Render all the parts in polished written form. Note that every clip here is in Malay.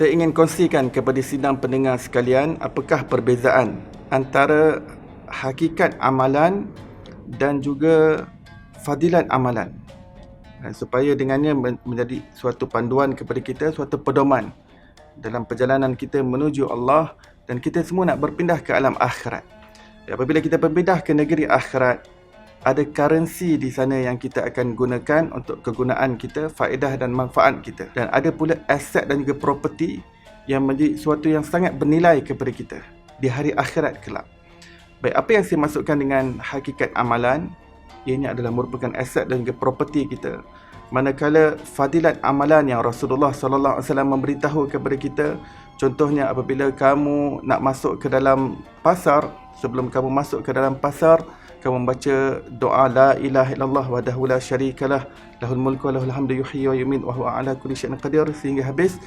Saya ingin kongsikan kepada sidang pendengar sekalian, apakah perbezaan antara hakikat amalan dan juga fadilat amalan, supaya dengannya menjadi suatu panduan kepada kita, suatu pedoman dalam perjalanan kita menuju Allah, dan kita semua nak berpindah ke alam akhirat. Apabila kita berpindah ke negeri akhirat, ada currency di sana yang kita akan gunakan untuk kegunaan kita, faedah dan manfaat kita. Dan ada pula aset dan juga property yang menjadi sesuatu yang sangat bernilai kepada kita di hari akhirat kelak. Baik, apa yang saya maksudkan dengan hakikat amalan? Ianya adalah merupakan aset dan juga property kita. Manakala fadilat amalan yang Rasulullah SAW memberitahu kepada kita, contohnya apabila kamu nak masuk ke dalam pasar, sebelum kamu masuk ke dalam pasar, kamu membaca doa la ilaha illallah wahdahu la syarikalah lahul mulku wa lahul hamdu yuhyi wa yumiit wa huwa ala kulli syai'in qadir sehingga habis,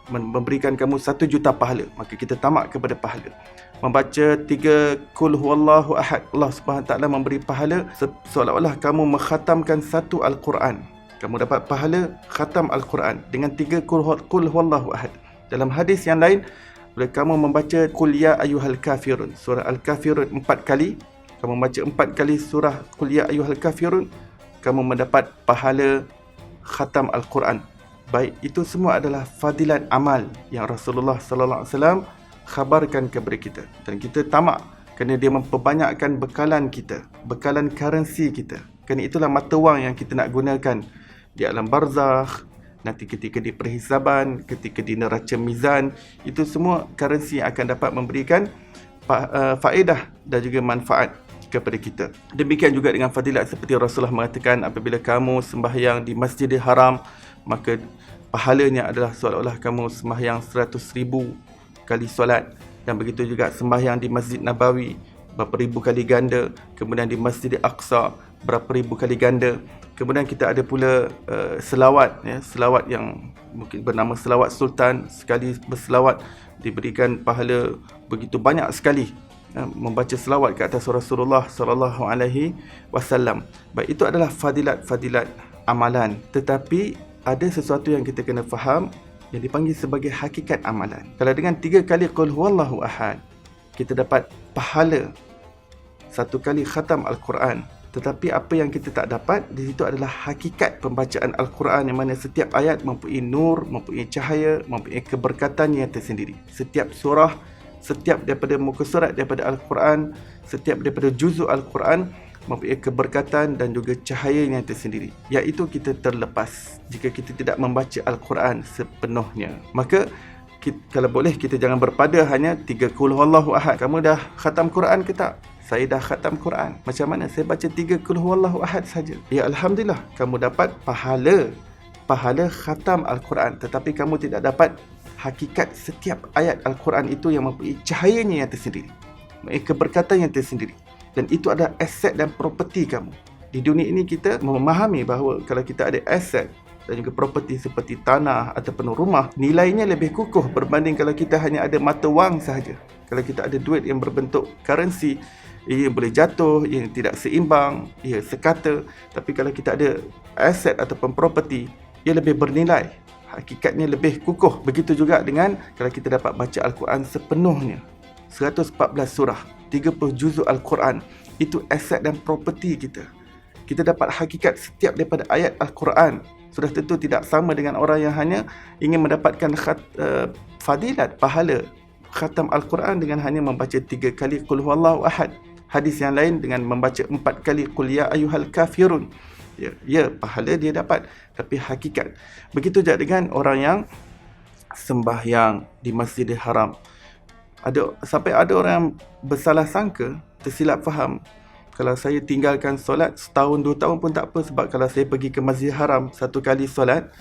memberikan kamu 1 juta pahala. Maka kita tamak kepada pahala. Membaca 3 kul huwallahu ahad, Allah Subhanahu Wa Taala memberi pahala seolah-olah kamu mengkhatamkan 1 Al-Quran. Kamu dapat pahala khatam Al-Quran dengan 3 kul huwallahu ahad. Dalam hadis yang lain, bila kamu membaca qul ya ayyuhal kafirun, surah Al-Kafirun 4 kali, kamu membaca 4 kali surah qul ya ayyuhal kafirun, kamu mendapat pahala khatam Al-Quran. Baik, itu semua adalah fadilat amal yang Rasulullah sallallahu alaihi wasallam khabarkan kepada kita, dan kita tamak kerana dia memperbanyakkan bekalan kita, bekalan currency kita. Kerana itulah mata wang yang kita nak gunakan di alam barzakh, nanti ketika di perhisaban, ketika di neraca mizan. Itu semua currency yang akan dapat memberikan faedah dan juga manfaat kepada kita. Demikian juga dengan fadilat seperti Rasulullah mengatakan, apabila kamu sembahyang di Masjidil Haram, maka pahalanya adalah seolah-olah kamu sembahyang 100,000 kali solat. Dan begitu juga sembahyang di Masjid Nabawi berapa ribu kali ganda, kemudian di Masjid Aqsa berapa ribu kali ganda. Kemudian kita ada pula selawat, selawat yang mungkin bernama selawat sultan. Sekali berselawat diberikan pahala begitu banyak sekali. Membaca selawat ke atas Rasulullah sallallahu alaihi wasallam. Baik, itu adalah fadilat amalan. Tetapi ada sesuatu yang kita kena faham yang dipanggil sebagai hakikat amalan. Kalau dengan 3 kali qul huwallahu ahad, kita dapat pahala 1 kali khatam Al-Quran. Tetapi apa yang kita tak dapat di situ adalah hakikat pembacaan Al-Quran, yang mana setiap ayat mempunyai nur, mempunyai cahaya, mempunyai keberkatannya tersendiri. Setiap surah, setiap daripada muka surat daripada Al-Quran, setiap daripada juzuk Al-Quran mempunyai keberkatan dan juga cahayanya tersendiri, iaitu kita terlepas jika kita tidak membaca Al-Quran sepenuhnya. Maka kalau boleh kita jangan berpada hanya 3 qul huwallahu ahad. Kamu dah khatam Quran ke tak? Saya dah khatam Quran. Macam mana? Saya baca 3 qul huwallahu ahad saja. Ya Alhamdulillah, kamu dapat pahala khatam Al-Quran, tetapi kamu tidak dapat hakikat setiap ayat Al-Quran itu yang mempunyai cahayanya yang tersendiri, mempunyai keberkatan yang tersendiri. Dan itu adalah aset dan properti kamu. Di dunia ini kita memahami bahawa kalau kita ada aset dan juga properti seperti tanah ataupun rumah, nilainya lebih kukuh berbanding kalau kita hanya ada mata wang sahaja. Kalau kita ada duit yang berbentuk currency, ia boleh jatuh, ia tidak seimbang, ia sekata. Tapi kalau kita ada aset ataupun properti, ia lebih bernilai, hakikatnya lebih kukuh. Begitu juga dengan kalau kita dapat baca Al-Quran sepenuhnya, 114 surah, 30 juzuk Al-Quran. Itu aset dan properti kita. Kita dapat hakikat setiap daripada ayat Al-Quran. Sudah tentu tidak sama dengan orang yang hanya ingin mendapatkan fadilat, pahala khatam Al-Quran dengan hanya membaca 3 kali qul huwallahu ahad. Hadis yang lain dengan membaca 4 kali qul ya ayyuhal kafirun. Ya, pahala dia dapat, tapi hakikat. Begitu juga dengan orang yang sembahyang di Masjidil Haram. Sampai ada orang yang bersalah sangka, tersilap faham, kalau saya tinggalkan solat setahun 2 tahun pun tak apa, sebab kalau saya pergi ke Masjidil Haram 1 kali solat,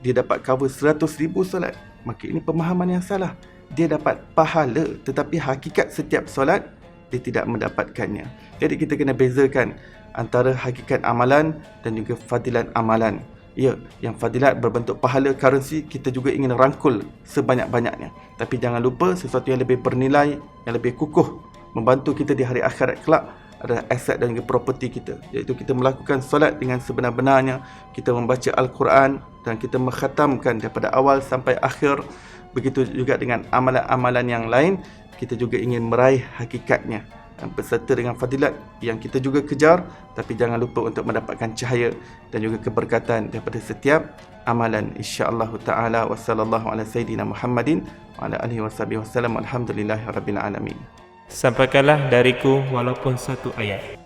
dia dapat cover 100,000 solat. Maka ini pemahaman yang salah. Dia dapat pahala, tetapi hakikat setiap solat dia tidak mendapatkannya. Jadi kita kena bezakan antara hakikat amalan dan juga fadilat amalan. Ya, yang fadilat berbentuk pahala currency, kita juga ingin rangkul sebanyak-banyaknya. Tapi jangan lupa sesuatu yang lebih bernilai, yang lebih kukuh, membantu kita di hari akhirat kelak adalah aset dan juga properti kita, iaitu kita melakukan solat dengan sebenar-benarnya, kita membaca Al-Quran dan kita mengkhatamkan daripada awal sampai akhir Begitu juga dengan amalan-amalan yang lain, kita juga ingin meraih hakikatnya beserta dengan fadilat yang kita juga kejar, tapi jangan lupa untuk mendapatkan cahaya dan juga keberkatan daripada setiap amalan, insya-Allah taala. Wa sallallahu ala sayidina Muhammadin wa ala alihi wasallam. Alhamdulillahirabbil alamin. Sampaikanlah dariku walaupun satu ayat.